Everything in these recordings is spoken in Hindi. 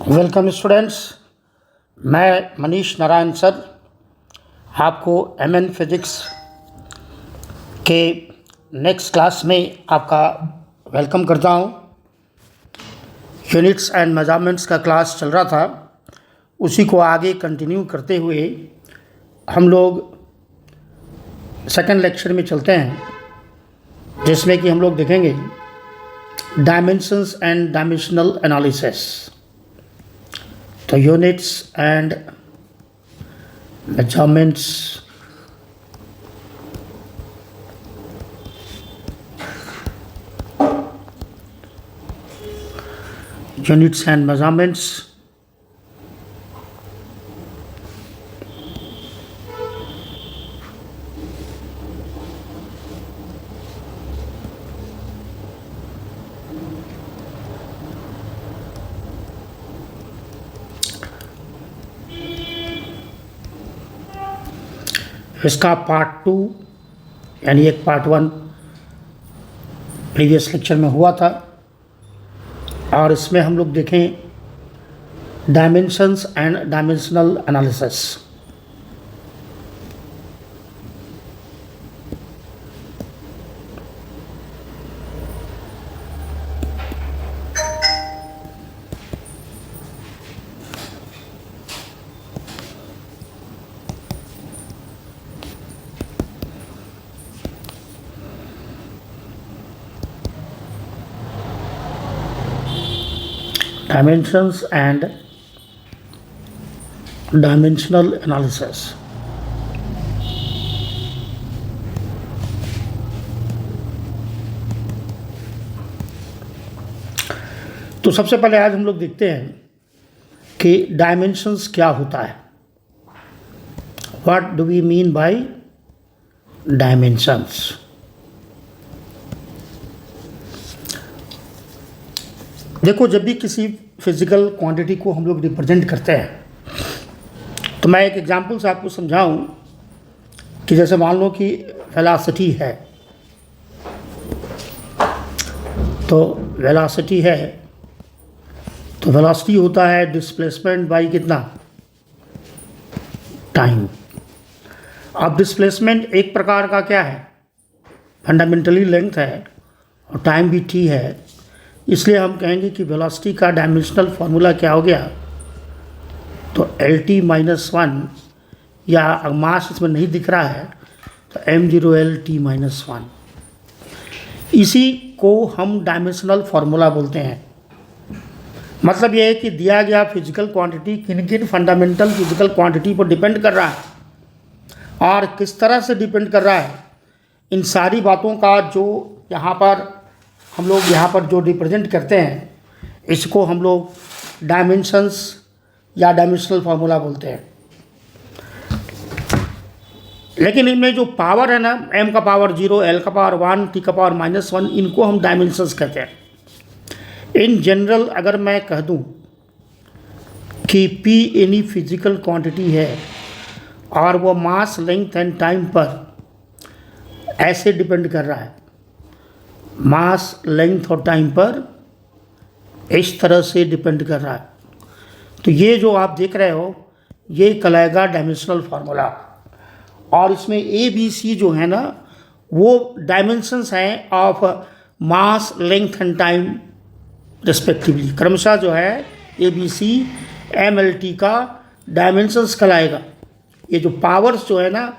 Welcome students. मैं मनीष नारायण सर आपको एमएन फिजिक्स के नेक्स्ट क्लास में आपका वेलकम करता हूं। यूनिट्स एंड मेजरमेंट्स का क्लास चल रहा था, उसी को आगे कंटिन्यू करते हुए हम लोग सेकंड लेक्चर में चलते हैं, जिसमें कि हम लोग देखेंगे डायमेंशंस एंड डायमेंशनल एनालिसिस। तो यूनिट्स एंड मेजरमेंट्स इसका पार्ट 2 यानी एक पार्ट 1 प्रीवियस लेक्चर में हुआ था, और इसमें हम लोग देखें dimensions and dimensional analysis. Dimensions and dimensional analysis। तो सबसे पहले आज हम लोग देखते हैं कि डायमेंशंस क्या होता है। What do we mean by dimensions? देखो, जब भी किसी फिजिकल क्वांटिटी को हम लोग रिप्रेजेंट करते हैं, तो मैं एक एग्जांपल से आपको समझाऊं कि जैसे मान लो कि वेलोसिटी है, तो वेलोसिटी है तो वेलोसिटी होता है डिस्प्लेसमेंट बाई कितना, टाइम। अब डिस्प्लेसमेंट एक प्रकार का क्या है, फंडामेंटली लेंथ है, और टाइम भी टी है। इसलिए हम कहेंगे कि वेलोसिटी का डायमेंशनल फार्मूला क्या हो गया, तो LT-1, या मास इसमें नहीं दिख रहा है तो m0L_T-1। इसी को हम डायमेंशनल फार्मूला बोलते हैं। मतलब यह है कि दिया गया फिजिकल क्वांटिटी किन किन फंडामेंटल फिजिकल क्वांटिटी पर डिपेंड कर रहा है और किस तरह से डिपेंड कर रहा है, इन सारी बातों का जो यहाँ पर हम लोग जो रिप्रेजेंट करते हैं, इसको हम लोग डायमेंशंस या डायमेंशनल फार्मूला बोलते हैं। लेकिन इनमें जो पावर है ना, m का पावर 0, l का पावर 1, t का पावर -1, इनको हम डायमेंशंस कहते हैं। इन जनरल अगर मैं कह दूं कि p एनी फिजिकल क्वांटिटी है और वो मास, लेंथ एंड टाइम पर ऐसे डिपेंड कर रहा है, मास, लेंथ और टाइम पर इस तरह से डिपेंड कर रहा है, तो ये जो आप देख रहे हो ये कहलाएगा डायमेंशनल फार्मूला। और इसमें ABC जो है ना, वो डायमेंशंस हैं of mass, length and time respectively. क्रमशः जो है ABC MLT का डायमेंशंस कहलाएगा। ये जो पावर्स जो है ना,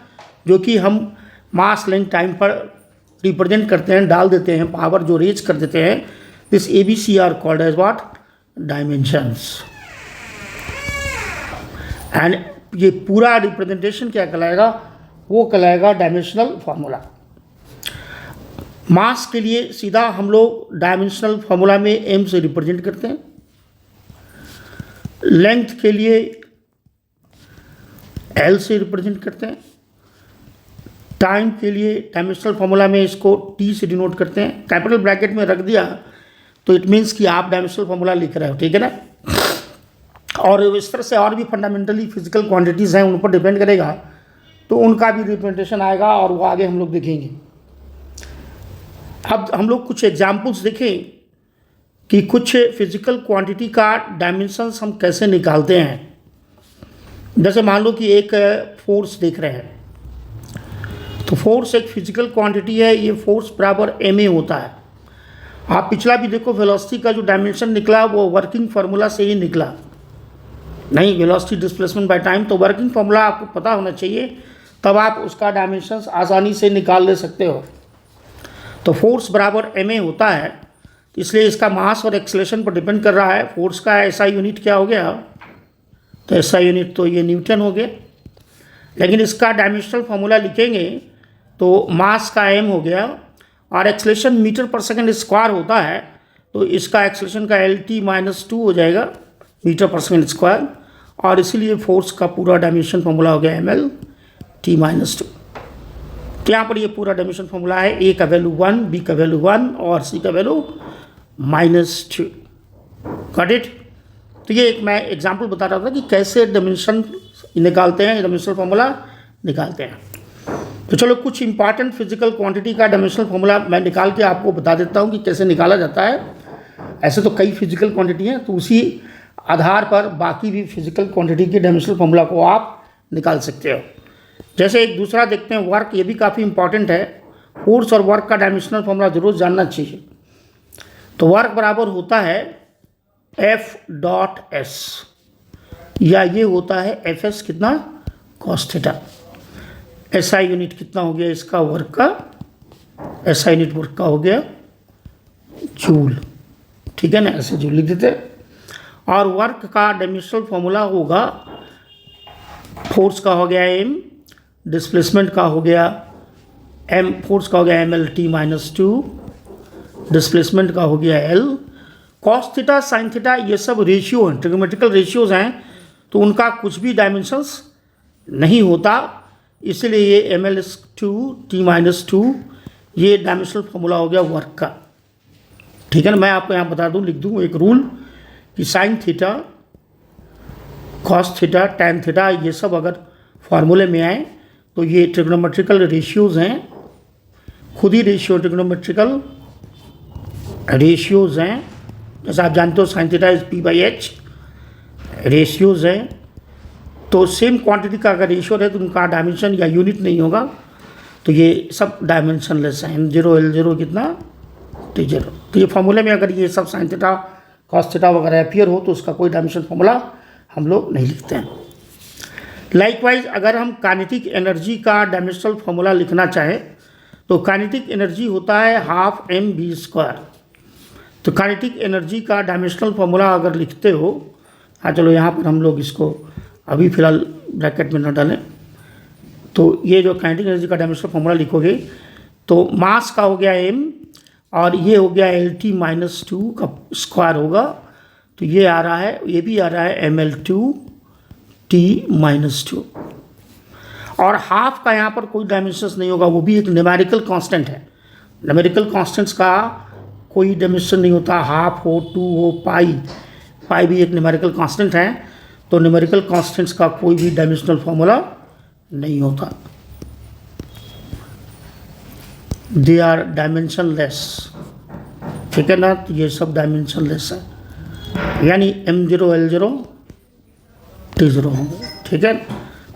जो कि हम मास, लेंथ, टाइम पर रिप्रेजेंट करते हैं, डाल देते हैं, पावर जो रेज कर देते हैं, this ABC are called as what, dimensions. And ये पूरा रिप्रेजेंटेशन क्या कहलाएगा, वो कहलाएगा डायमेंशनल फार्मूला। मास के लिए सीधा हम लोग डायमेंशनल फार्मूला में m से रिप्रेजेंट करते हैं, लेंथ के लिए l से रिप्रेजेंट करते हैं, टाइम के लिए डायमेंशनल फार्मूला में इसको T से डिनोट करते हैं। कैपिटल ब्रैकेट में रख दिया तो इट मीन्स कि आप डायमेंशनल फार्मूला लिख रहे हो, ठीक है ना। और इस तरह से और भी फंडामेंटली फिजिकल क्वांटिटीज़ हैं, उन पर डिपेंड करेगा, तो उनका भी रिप्रेजेंटेशन आएगा और वो आगे हम लोग देखेंगे। अब हम लोग कुछ एग्जाम्पल्स देखें कि कुछ फिजिकल क्वांटिटी का डायमेंशंस हम कैसे निकालते हैं। जैसे मान लो कि एक फोर्स देख रहे हैं, तो फोर्स एक फिजिकल क्वांटिटी है, ये फोर्स बराबर ma होता है। आप पिछला भी देखो, वेलोसिटी का जो डायमेंशन निकला वो वर्किंग फार्मूला से ही निकला, नहीं वेलोसिटी डिस्प्लेसमेंट बाय टाइम, तो वर्किंग फार्मूला आपको पता होना चाहिए, तब आप उसका डायमेंशंस आसानी से निकाल ले सकते हो। तो फोर्स बराबर ma होता है, इसलिए इसका मास और एक्सेलरेशन पर डिपेंड कर रहा है। फोर्स का SI यूनिट क्या हो गया, तो SI यूनिट तो ये न्यूटन हो गया, लेकिन इसका डायमेंशनल फार्मूला लिखेंगे तो मास का m हो गया और एक्सेलरेशन मीटर पर सेकंड स्क्वायर होता है, तो इसका एक्सेलरेशन का LT-2 हो जाएगा मीटर पर सेकंड स्क्वायर, और इसीलिए फोर्स का पूरा डायमेंशन फार्मूला हो गया ML-T-2। तो यहाँ पर ये पूरा डायमेंशन फार्मूला है, A का वैल्यू 1, B का वैल्यू 1 और C का वैल्यू -2। Got it. तो ये एक मैं एग्जांपल बता रहा था कि कैसे डायमेंशन निकालते हैं, डायमेंशनल फार्मूला निकालते हैं। तो चलो कुछ इंपॉर्टेंट फिजिकल क्वांटिटी का डायमेंशनल फार्मूला मैं निकाल के आपको बता देता हूँ कि कैसे निकाला जाता है। ऐसे तो कई फिजिकल क्वांटिटी हैं, तो उसी आधार पर बाकी भी फिजिकल क्वांटिटी के डायमेंशनल फार्मूला को आप निकाल सकते हो। जैसे एक दूसरा देखते हैं वर्क, ये भी काफ़ी इंपॉर्टेंट है। फोर्स और वर्क का डायमेंशनल फार्मूला जरूर जानना चाहिए। तो वर्क बराबर होता है F.S, या ये होता है Fs कितना, cos थीटा। SI यूनिट कितना हो गया इसका, वर्क का SI यूनिट वर्क का हो गया जूल, ठीक है ना, ऐसे जूल लिख देते। और वर्क का डायमेंशनल फार्मूला होगा, फोर्स का हो गया m, डिस्प्लेसमेंट का हो गया m, फोर्स का हो गया ML-T-2, डिस्प्लेसमेंट का हो गया L। Cos theta sine theta ये सब रेशियो हैं, ट्रिग्नोमेट्रिकल रेशियोज हैं, तो उनका कुछ भी डायमेंशंस नहीं होता, इसलिए ये ML-T-2 ये डायमेंशनल फार्मूला हो गया वर्क का, ठीक है ना। मैं आपको यहाँ बता दूँ, लिख दूँ एक रूल कि sine theta, cos theta, tan theta ये सब अगर फार्मूले में आए तो ये ट्रिग्नोमेट्रिकल रेशियोज हैं, खुद ही रेशियो ट्रिग्नोमेट्रिकल रेशियोज हैं। जैसे आप जानते हो sine theta is P/H, ratios हैं। तो सेम क्वांटिटी का अगर रेशियो है तो उनका डायमेंशन या यूनिट नहीं होगा, तो ये सब डायमेंशनलेस हैं। M0 L0 कितना, T0। तो ये फार्मूले में अगर ये सब साइन थीटा कॉस थीटा वगैरह अपीयर हो तो उसका कोई डायमेंशन फार्मूला हम लोग नहीं लिखते हैं। लाइकवाइज अगर हम काइनेटिक एनर्जी का डायमेंशनल फार्मूला लिखना चाहें तो काइनेटिक एनर्जी होता है ½mv²। तो काइनेटिक एनर्जी का डायमेंशनल फार्मूला अगर लिखते हो, हाँ चलो यहाँ पर हम लोग इसको अभी फ़िलहाल ब्रैकेट में न डालें, तो ये जो काइनेटिक एनर्जी का डायमेंशनल फार्मूला लिखोगे तो मास का हो गया m और ये हो गया LT-2 का स्क्वायर होगा, तो ये आ रहा है, ये भी आ रहा है ML-T-2। और हाफ का यहाँ पर कोई डायमेंशंस नहीं होगा, वो भी एक न्यूमेरिकल कांस्टेंट है। न्यूमेरिकल कांस्टेंट्स का कोई डायमेंशन नहीं होता, हाफ हो, 2 हो, पाई भी एक न्यूमेरिकल कांस्टेंट है, तो न्यूमेरिकल कांस्टेंट्स का कोई भी डायमेंशनल फार्मूला नहीं होता, दे आर डायमेंशनलेस, ठीक है ना। तो ये सब डायमेंशनलेस है, यानी M0 L0 T0 होंगे, ठीक है।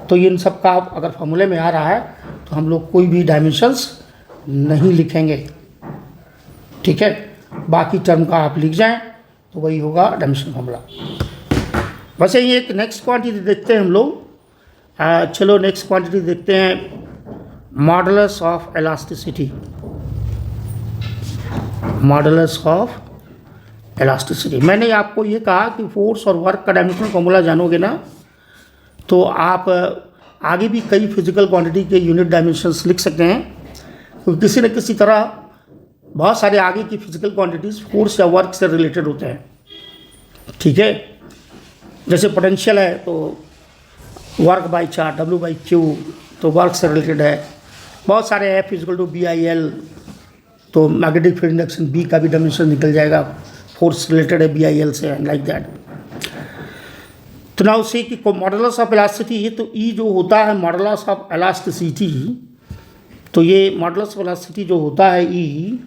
तो इन सब का अगर फार्मूले में आ रहा है तो हम लोग कोई भी डायमेंशंस नहीं लिखेंगे, ठीक है। बाकी टर्म का आप लिख जाएं तो वही होगा डायमेंशन फार्मूला। वैसे ही एक नेक्स्ट क्वांटिटी देखते हैं हम लोग। चलो नेक्स्ट क्वांटिटी देखते हैं, modulus of elasticity. Modulus of elasticity, मैंने आपको ये कहा कि फोर्स और वर्क का डायमेंशनल फार्मूला जानोगे ना तो आप आगे भी कई फिजिकल क्वांटिटी के यूनिट डायमेंशंस लिख सकते हैं, क्योंकि किसी न किसी तरह बहुत सारे आगे की फिजिकल क्वांटिटीज़ फोर्स या वर्क से रिलेटेड होते हैं, ठीक है। जैसे पोटेंशियल है तो वर्क बाई चार, W/Q तो वर्क से रिलेटेड है। बहुत सारे F=BIL, तो मैग्नेटिक फील्ड इंडक्शन B का भी डायमेंशन निकल जाएगा, फोर्स रिलेटेड है BIL से, लाइक दैट। तो ना उसी की मॉडुलस ऑफ इलास्टिसिटी, तो E जो होता है मॉडुलस ऑफ इलास्टिसिटी, तो ये मॉडुलस ऑफ इलास्टिसिटी जो होता है E,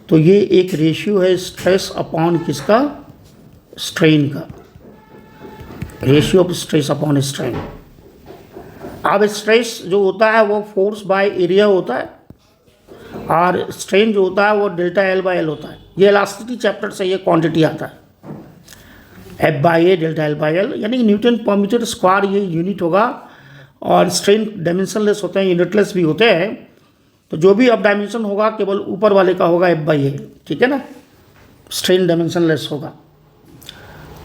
तो ये एक रेशियो है स्ट्रेस अपॉन किसका, स्ट्रेन का, ratio of stress upon strain. अब स्ट्रेस जो होता है वो फोर्स बाय एरिया होता है, और स्ट्रेन जो होता है वो डेल्टा एल बाय एल होता है। ये इलास्टिसिटी चैप्टर से ये क्वांटिटी आता है, F by A delta L by L, यानी न्यूटन पर मीटर स्क्वायर ये यूनिट होगा। और स्ट्रेन डायमेंशनलेस होते हैं, यूनिटलेस भी होते हैं, तो जो भी अब डायमेंशन होगा केवल ऊपर वाले का होगा एफ बाई ए, ठीक है ना, स्ट्रेन डायमेंशनलेस होगा।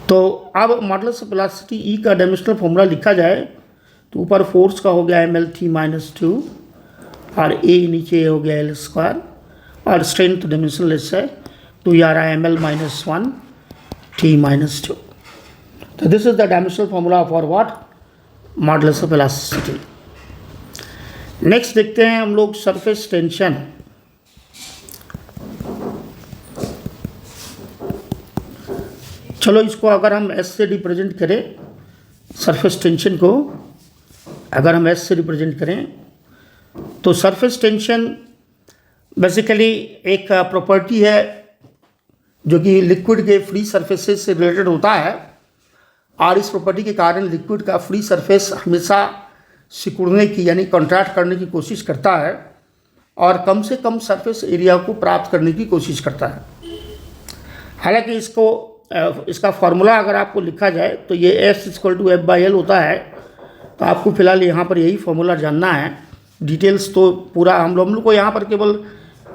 तो अब मॉडुलस ऑफ इलास्टिसिटी ई का डायमेंशनल फॉर्मूला लिखा जाए तो ऊपर फोर्स का हो गया एम एल थी माइनस 2, और ए नीचे हो गया एल स्क्वायर, और स्ट्रेन तो डायमेंशनलेस है तो ये आ रहा है M L minus 1 T minus 2. So this is the dimensional formula for what? Modulus of elasticity. Next देखते हैं हम लोग सरफेस टेंशन। चलो इसको अगर हम S से रिप्रेजेंट करें, सरफेस टेंशन को अगर हम S से रिप्रेजेंट करें तो सरफेस टेंशन बेसिकली एक प्रॉपर्टी है जो कि लिक्विड के फ्री सरफेसेस से रिलेटेड होता है, और इस प्रॉपर्टी के कारण लिक्विड का फ्री सरफेस हमेशा सिकुड़ने की यानी कॉन्ट्रैक्ट करने की कोशिश करता है और कम से कम सरफेस एरिया को प्राप्त करने की कोशिश करता है। हालांकि इसका फॉर्मूला अगर आपको लिखा जाए तो ये S = F/L होता है, तो आपको फिलहाल यहाँ पर यही फॉर्मूला जानना है। डिटेल्स तो पूरा हम लोग को यहाँ पर केवल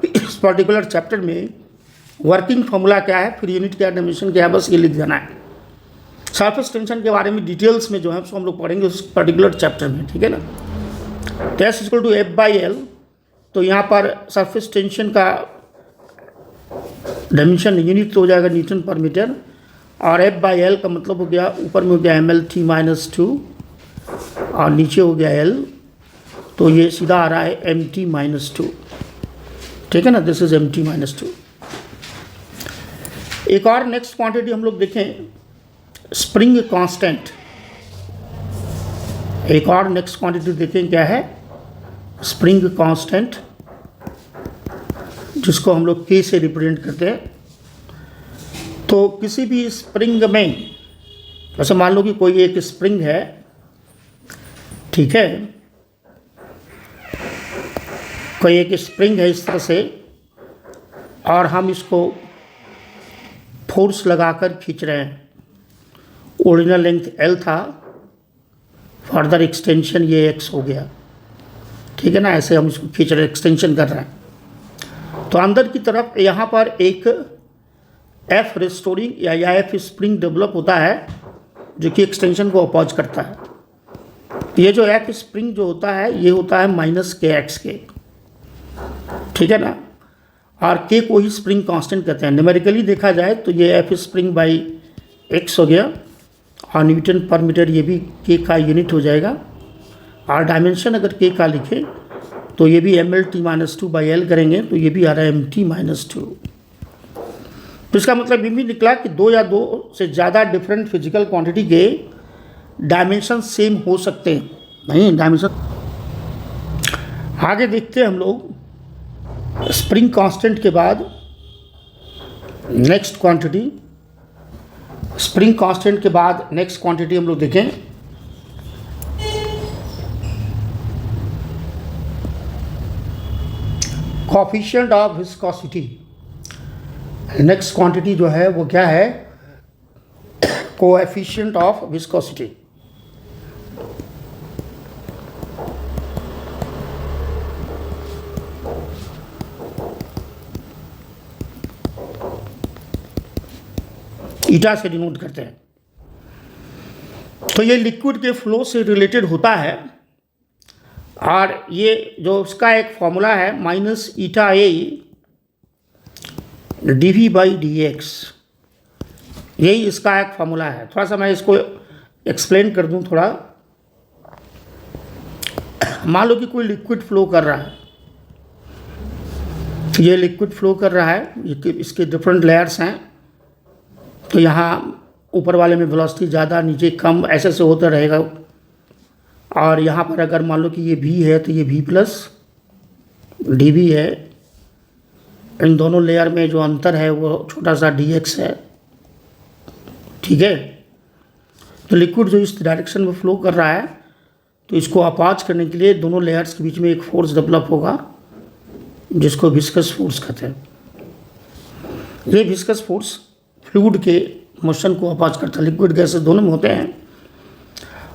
इस पर्टिकुलर चैप्टर में वर्किंग फॉर्मूला क्या है, फिर यूनिट क्या, डायमेंशन क्या है, बस ये लिख देना है। सरफेस टेंशन के बारे में डिटेल्स में जो है उसको हम लोग पढ़ेंगे उस पर्टिकुलर चैप्टर में, ठीक है ना। तो S = F/L, तो यहाँ पर सरफेस टेंशन का डायमेंशन यूनिट तो हो जाएगा न्यूटन पर मीटर, और F/L का मतलब हो गया ऊपर में हो गया ml थी माइनस 2 और नीचे हो गया L, तो ये सीधा आ रहा है mt माइनस 2, ठीक है ना। This is mt minus 2। एक और नेक्स्ट क्वांटिटी हम लोग देखें, स्प्रिंग कांस्टेंट। एक और नेक्स्ट क्वांटिटी देखें क्या है, स्प्रिंग कांस्टेंट, जिसको हम लोग K से रिप्रेजेंट करते हैं। तो किसी भी स्प्रिंग में, वैसे मान लो कि कोई एक स्प्रिंग है, ठीक है, कोई एक स्प्रिंग है इस तरह से, और हम इसको फोर्स लगाकर खींच रहे हैं। ओरिजिनल लेंथ L था, फर्दर एक्सटेंशन ये X हो गया, ठीक है ना। ऐसे हम इसको खींच रहे हैं, एक्सटेंशन कर रहे हैं। तो अंदर की तरफ यहाँ पर एक F रिस्टोरिंग या F स्प्रिंग डेवलप होता है जो कि एक्सटेंशन को अपोज करता है। ये जो F स्प्रिंग जो होता है ये होता है -kx के, ठीक है ना। और K को ही स्प्रिंग कांस्टेंट कहते हैं। न्यूमेरिकली देखा जाए तो ये F स्प्रिंग बाई X हो गया, और न्यूटन पर मीटर ये भी K का यूनिट हो जाएगा। और डायमेंशन अगर K का लिखे तो ये भी ml - 2/L करेंगे, तो ये भी आ रहा है mt - 2। तो इसका मतलब ये भी निकला कि दो या दो से ज़्यादा डिफरेंट फिजिकल क्वांटिटी के डायमेंशन सेम हो सकते हैं, नहीं डायमेंशन। आगे देखते हैं हम लोग स्प्रिंग कांस्टेंट के बाद नेक्स्ट क्वांटिटी। स्प्रिंग कांस्टेंट के बाद नेक्स्ट क्वांटिटी हम लोग देखें, coefficient of viscosity. Next quantity जो है वो क्या है, कोएफिशिएंट ऑफ विस्कोसिटी। ईटा से डिनोट करते हैं। तो ये लिक्विड के फ्लो से रिलेटेड होता है, और ये जो उसका एक फॉर्मूला है -ηA dV/dx, यही इसका एक फॉर्मूला है। थोड़ा सा मैं इसको एक्सप्लेन कर दूं थोड़ा। मान लो कि कोई लिक्विड फ्लो कर रहा है, ये लिक्विड फ्लो कर रहा है, इसके डिफरेंट लेयर्स हैं। तो यहाँ ऊपर वाले में वेलोसिटी ज़्यादा, नीचे कम, ऐसे से होता रहेगा। और यहाँ पर अगर मान लो कि ये V है तो ये V+ dV है, इन दोनों लेयर में जो अंतर है वो छोटा सा dx है, ठीक है। तो लिक्विड जो इस डायरेक्शन में फ्लो कर रहा है, तो इसको अपाच करने के लिए दोनों लेयर्स के बीच में एक फोर्स डेवलप होगा जिसको विस्कस फोर्स कहते हैं। ये विस्कस फोर्स फ्लूइड के मोशन को अपाच करता है, लिक्विड गैसेस दोनों में होते हैं।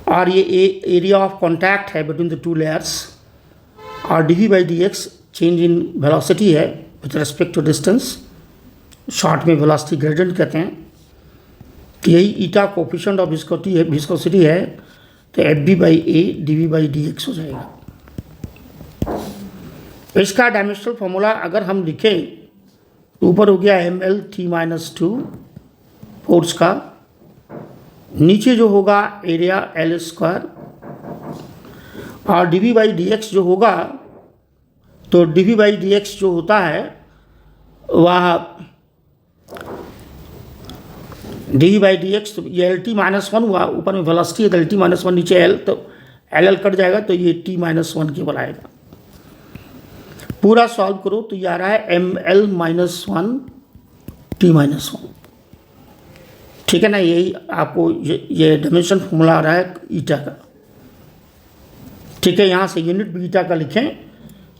और ये एरिया ऑफ कॉन्टैक्ट है बिटवीन द टू लेयर्स। और dv/dx चेंज इन वेलोसिटी है with respect to distance, short में वेलोसिटी ग्रेडियंट कहते हैं। तो यही ईटा कोफिशिएंट ऑफ विस्कोसिटी है, तो FV/A dv/dx हो जाएगा। इसका डायमेंशनल फॉर्मूला अगर हम लिखें तो ऊपर हो गया mL/T-2 फोर्स का, नीचे जो होगा एरिया L², और dv/dx जो होगा, तो dv/dx जो होता है वह dv/dx, तो ये L/T-1 हुआ, ऊपर में वेलोसिटी है तो L/T-1 नीचे L, तो L कट जाएगा तो ये T-1 केवल आएगा। पूरा सॉल्व करो तो ये आ रहा है mL-1 T-1, ठीक है ना। यही आपको ये डायमेंशन फॉर्मूला आ रहा है ईटा का, ठीक है। यहाँ से यूनिट भी ईटा का लिखें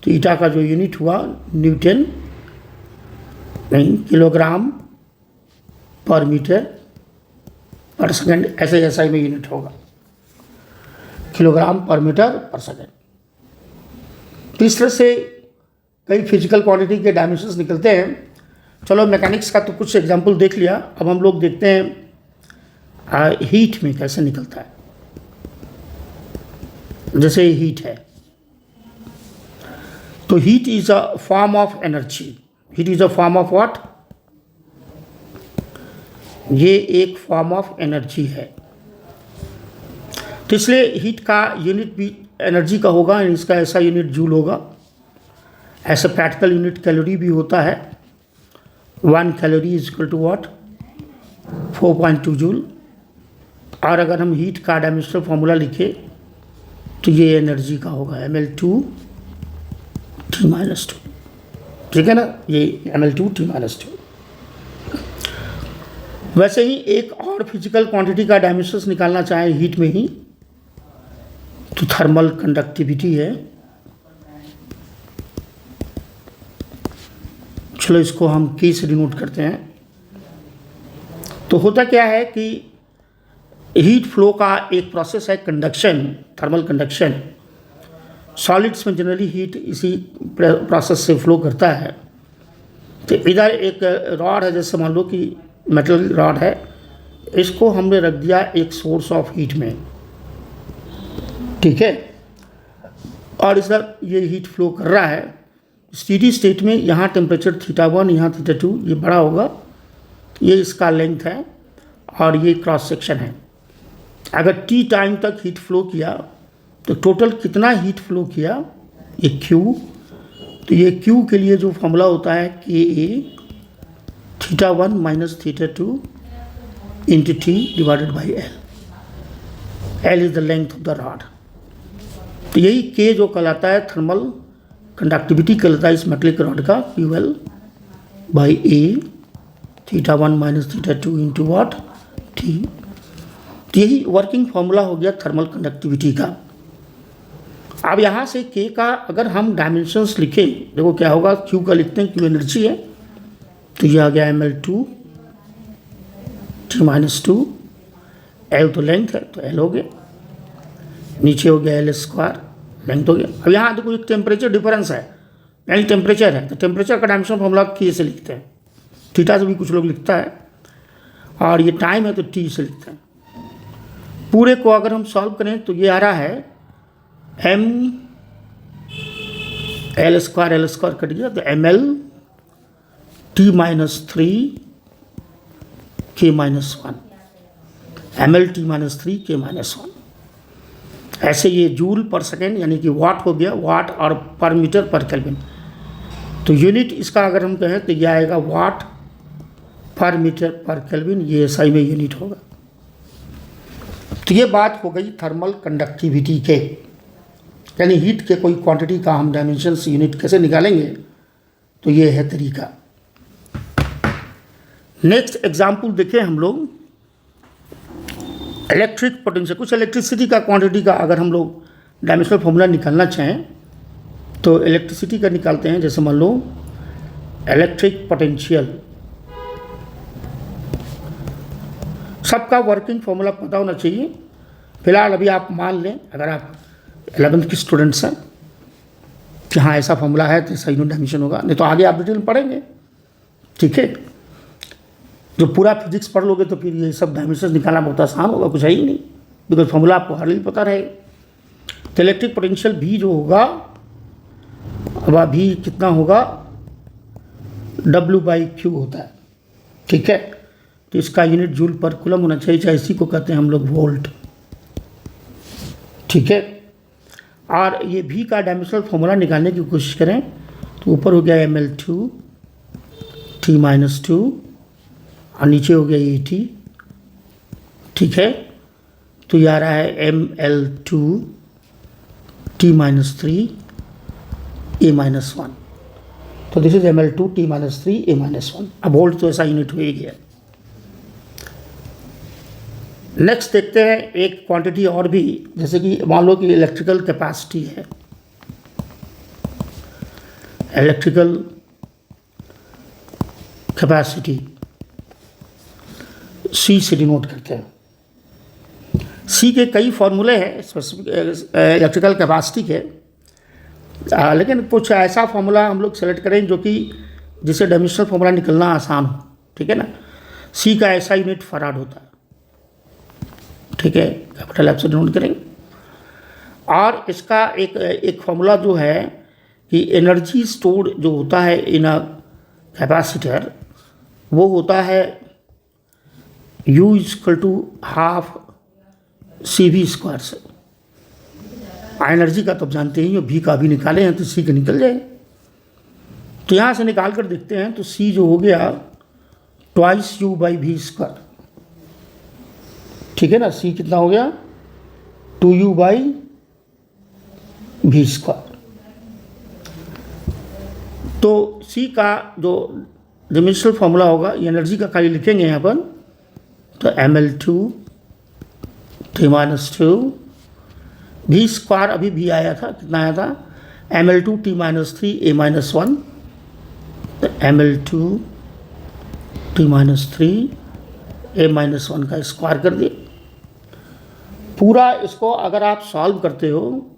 तो ईटा का जो यूनिट हुआ न्यूटन, नहीं किलोग्राम पर मीटर पर सेकेंड, ऐसे ऐसा ही में यूनिट होगा, किलोग्राम पर मीटर पर सेकेंड। तो इस तरह से कई फिजिकल क्वांटिटी के डायमेंशंस निकलते हैं। चलो मैकेनिक्स का तो कुछ एग्जांपल देख लिया, अब हम लोग देखते हैं हीट में कैसे निकलता है। जैसे हीट है, तो heat is a form of energy. Heat is a form of what? ये एक फॉर्म ऑफ एनर्जी है। तो इसलिए हीट का यूनिट भी एनर्जी का होगा, इसका ऐसा यूनिट जूल होगा। ऐसा प्रैक्टिकल यूनिट कैलोरी भी होता है। 1 calorie is equal to what? 4.2 joule. और अगर हम हीट का डायमेंशनल फॉर्मूला लिखे तो ये एनर्जी का होगा mL/T-2, ठीक है ना, ये mL/T-2। वैसे ही एक और फिजिकल क्वांटिटी का डायमेंशंस निकालना चाहें हीट में ही, तो थर्मल कंडक्टिविटी है। चलो इसको हम K से डिनोट करते हैं। तो होता क्या है कि हीट फ्लो का एक प्रोसेस है कंडक्शन, थर्मल कंडक्शन। सॉलिड्स में जनरली हीट इसी प्रोसेस से फ्लो करता है। तो इधर एक रॉड है, जैसे मान लो कि मेटल रॉड है, इसको हमने रख दिया एक सोर्स ऑफ हीट में, ठीक है। और इधर ये हीट फ्लो कर रहा है स्टीडी स्टेट में। यहाँ टेम्परेचर θ1, यहाँ θ2, ये बड़ा होगा, ये इसका लेंथ है और ये क्रॉस सेक्शन है। अगर T टाइम तक हीट फ्लो किया तो टोटल कितना हीट फ्लो किया, ये Q। तो ये Q के लिए जो फॉर्मूला होता है KA θ1 minus θ2 into T divided by L। L is the length of the rod. तो यही K जो कहलाता है थर्मल कंडक्टिविटी कहलाता है इस मेटलिक रॉड का, QL by A θ1 minus θ2 into what T। तो यही वर्किंग फॉर्मूला हो गया थर्मल कंडक्टिविटी का। अब यहाँ से K का अगर हम डायमेंशंस लिखें, देखो क्या होगा। Q का लिखते हैं, Q एनर्जी है, तो ये आ गया mL/T-2। L तो लेंथ है, तो L हो गया, नीचे हो गया L², लेंथ हो गया। अब यहाँ देखो एक टेम्परेचर डिफरेंस है, यानी टेम्परेचर है, तो टेम्परेचर का डायमेंशन फॉर्मूला K से लिखते हैं। थीटा से भी कुछ लोग लिखता है, और ये टाइम है तो T से लिखते हैं। पूरे को अगर हम सॉल्व करें तो ये आ रहा है L² कट गया, तो mL/T-3 K-1, mL/T-3 K-1। ऐसे ये जूल पर सेकेंड यानी कि वाट हो गया, वाट और पर मीटर पर केल्विन। तो यूनिट इसका अगर हम कहें तो ये आएगा वाट पर मीटर पर केल्विन, ये SI में यूनिट होगा। तो ये बात हो गई थर्मल कंडक्टिविटी के, यानी हीट के कोई क्वांटिटी का हम डायमेंशंस यूनिट कैसे निकालेंगे, तो ये है तरीका। नेक्स्ट एग्जाम्पल देखें हम लोग, इलेक्ट्रिक पोटेंशियल। कुछ इलेक्ट्रिसिटी का क्वांटिटी का अगर हम लोग डायमेंशनल फॉर्मूला निकालना चाहें तो इलेक्ट्रिसिटी का निकालते हैं। जैसे मान लो इलेक्ट्रिक पोटेंशियल, सबका वर्किंग फॉर्मूला पता होना चाहिए। फिलहाल अभी आप मान लें, अगर आप 11th के स्टूडेंट्स हैं, कि हाँ ऐसा फॉर्मूला है तो ऐसा यूनिट डायमेंशन होगा, नहीं तो आगे आप डिटेल में पढ़ेंगे, ठीक है। जो पूरा फिजिक्स पढ़ लोगे तो फिर ये सब डायमेंशन निकालना बहुत आसान होगा, कुछ है ही नहीं, बिकॉज फॉर्मूला आपको हर पता रहेगा। तो इलेक्ट्रिक पोटेंशियल भी जो होगा, अब भी कितना होगा, W/Q होता है, ठीक है। तो इसका यूनिट जूल पर कूलम होना चाहिए, चाहे इसी को कहते हैं हम लोग वोल्ट, ठीक है। और ये भी का डायमेंशनल फॉर्मूला निकालने की कोशिश करें तो ऊपर हो गया ml2 T-2 और नीचे हो गया AT, ठीक है। तो ये आ रहा है ml2 T-3 A-1। तो this is ml2 T-3 A-1। अब वोल्ट तो ऐसा यूनिट हो ही गया। नेक्स्ट देखते हैं एक क्वांटिटी और भी, जैसे कि मान लो कि इलेक्ट्रिकल कैपेसिटी है, इलेक्ट्रिकल कैपेसिटी C से डिनोट करते हैं। C के कई फॉर्मूले हैं स्पेसिफिक इलेक्ट्रिकल कैपेसिटी के, लेकिन कुछ ऐसा फॉर्मूला हम लोग सेलेक्ट करें जो कि जिससे डायमेंशनल फॉर्मूला निकलना आसान हो, ठीक है ना। C का ऐसा यूनिट फराड होता है, ठीक है, कैपिटल F से डिनोट करेंगे। और इसका एक फॉर्मूला जो है कि एनर्जी स्टोर्ड जो होता है इन अ कैपेसिटर, वो होता है U = ½ CV² से। एनर्जी का तो आप जानते ही हो, भी का भी निकाले हैं तो C का निकल जाए। तो यहाँ से निकाल कर देखते हैं तो C जो हो गया 2U/V², ठीक है ना। C कितना हो गया 2U/V²। तो C का जो डायमेंशनल फॉर्मूला होगा, ये एनर्जी का खाली लिखेंगे यहाँ पर, तो ml2 T-2 V² अभी भी आया था, कितना आया था ml2 T-3 A-1, तो ml2 T-3 A-1 का स्क्वायर कर दिए। पूरा इसको अगर आप सॉल्व करते हो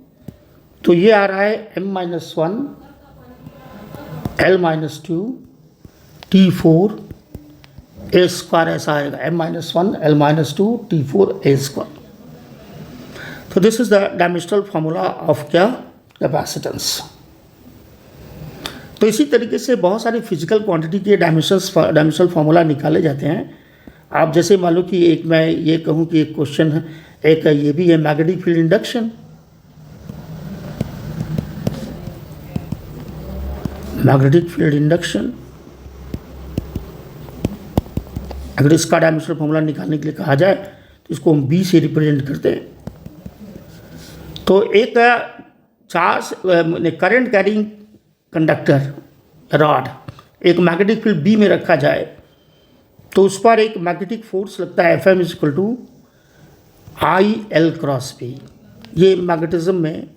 तो ये आ रहा है m-1 L-2 T4 A², ऐसा आएगा m-1 L-2 T4 A²। तो this is the dimensional formula of क्या, कैपेसिटेंस। तो इसी तरीके से बहुत सारी फिजिकल क्वांटिटी के डायमेंशनल फॉर्मूला निकाले जाते हैं। आप जैसे मान लो कि एक मैं ये कहूँ कि एक क्वेश्चन है, एक ये भी है magnetic field induction. Magnetic field induction, अगर इसका डायमेंशनल फॉर्मूला निकालने के लिए कहा जाए तो इसको हम B से रिप्रेजेंट करते हैं। तो एक charge current carrying conductor rod एक मैग्नेटिक फील्ड B में रखा जाए तो उस पर एक मैग्नेटिक फोर्स लगता है Fm = IL×B। ये मैग्नेटिज्म में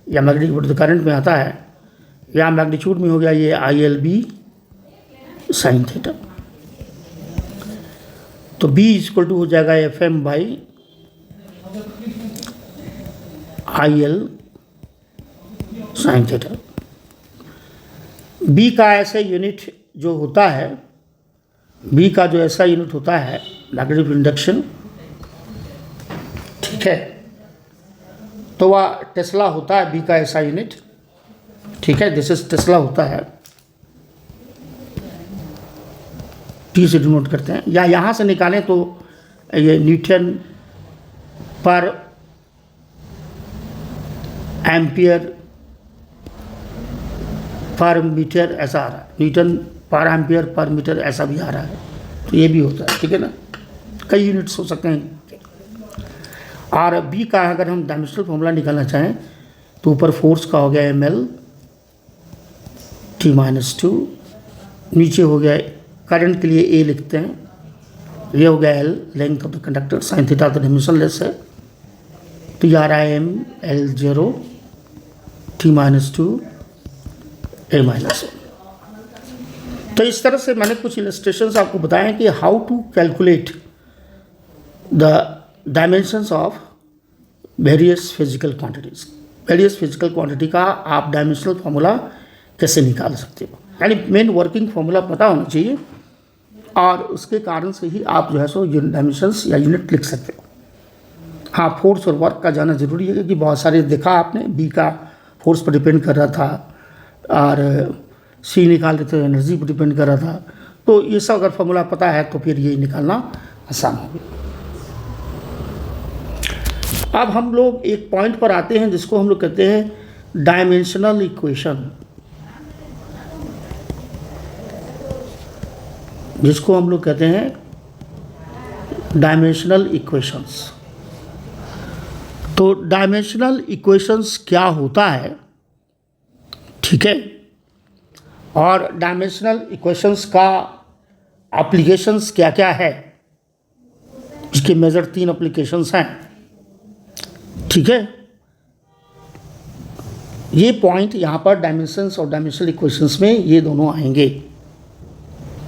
या मैग्नेटिक करंट में आता है, या मैग्नीट्यूड में हो गया ये ILB sin θ। तो B = हो जाएगा Fm/IL sin θ। B का ऐसा यूनिट जो होता है, B का जो ऐसा यूनिट होता है मैग्नेटिक फील्ड इंडक्शन, ठीक है, तो वह टेस्ला होता है। B का ऐसा यूनिट, ठीक है, दिस इज टेस्ला होता है, T से डिनोट करते हैं। या यहाँ से निकालें तो ये न्यूटन पर एम्पियर पर मीटर ऐसा आ रहा है, न्यूटन पर एम्पियर पर मीटर ऐसा भी आ रहा है, तो ये भी होता है, ठीक है ना। कई यूनिट्स हो सकते हैं। और B का अगर हम डायमेंशनल फॉर्मूला निकालना चाहें तो ऊपर फोर्स का हो गया ml, t माइनस टू, नीचे हो गया करंट के लिए a लिखते हैं, ये हो गया l length of the conductor, sine theta तो डायमेंशनलेस है, तो ये आ रहा है m L0 t minus two a minus 1। तो इस तरह से मैंने कुछ इलस्ट्रेशंस आपको बताए कि how to calculate the dimensions of various physical quantities. Various physical quantity का आप डायमेंशनल फार्मूला कैसे निकाल सकते हो, यानी मेन वर्किंग फार्मूला पता होना चाहिए, और उसके कारण से ही आप जो है सो डायमेंशंस या यूनिट लिख सकते हो। हाँ, फोर्स और वर्क का जाना जरूरी है, क्योंकि बहुत सारे देखा आपने बी का फोर्स पर डिपेंड कर रहा था, और सी निकाल रहे थे एनर्जी पर डिपेंड कर रहा था। तो ये सब अगर फार्मूला पता है तो फिर ये निकालना आसान होगा। अब हम लोग एक पॉइंट पर आते हैं जिसको हम लोग कहते हैं डायमेंशनल इक्वेशन, जिसको हम लोग कहते हैं डायमेंशनल इक्वेशंस। तो डायमेंशनल इक्वेशंस क्या होता है, ठीक है, और डायमेंशनल इक्वेशंस का एप्लीकेशंस क्या क्या है, इसके मेजर 3 एप्लीकेशंस हैं, ठीक है। ये पॉइंट यहाँ पर डायमेंशंस और डायमेंशनल इक्वेशंस में ये दोनों आएंगे,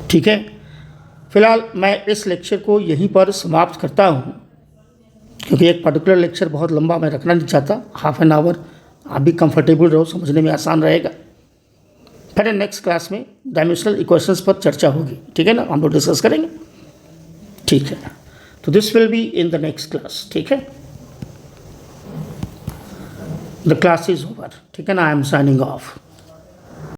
ठीक है। फिलहाल मैं इस लेक्चर को यहीं पर समाप्त करता हूँ, क्योंकि एक पर्टिकुलर लेक्चर बहुत लंबा मैं रखना नहीं चाहता, हाफ एन आवर आप भी कंफर्टेबल रहो, समझने में आसान रहेगा। फिर नेक्स्ट क्लास में डायमेंशनल इक्वेशंस पर चर्चा होगी, ठीक है ना, हम लोग डिस्कस करेंगे, ठीक है। तो this will be in the next class, ठीक है। द क्लास इज ओवर, ठीक है ना, आई एम साइनिंग ऑफ।